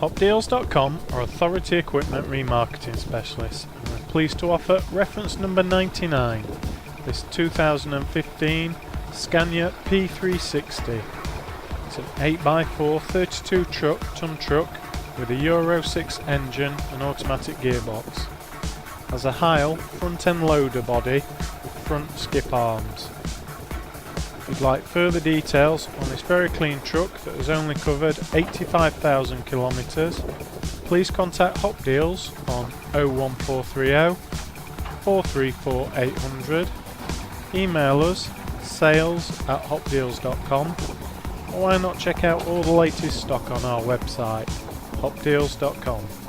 Hopdeals.com are authority equipment remarketing specialists and we're pleased to offer reference number 99, this 2015 Scania P360. It's an 8x4 32 ton truck with a Euro 6 engine and automatic gearbox. Has a Heil front end loader body with front skip arms. If you'd like further details on this very clean truck that has only covered 85,000 kilometres, please contact Hop Deals on 01430 434 800, email us sales@hopdeals.com, or why not check out all the latest stock on our website hopdeals.com.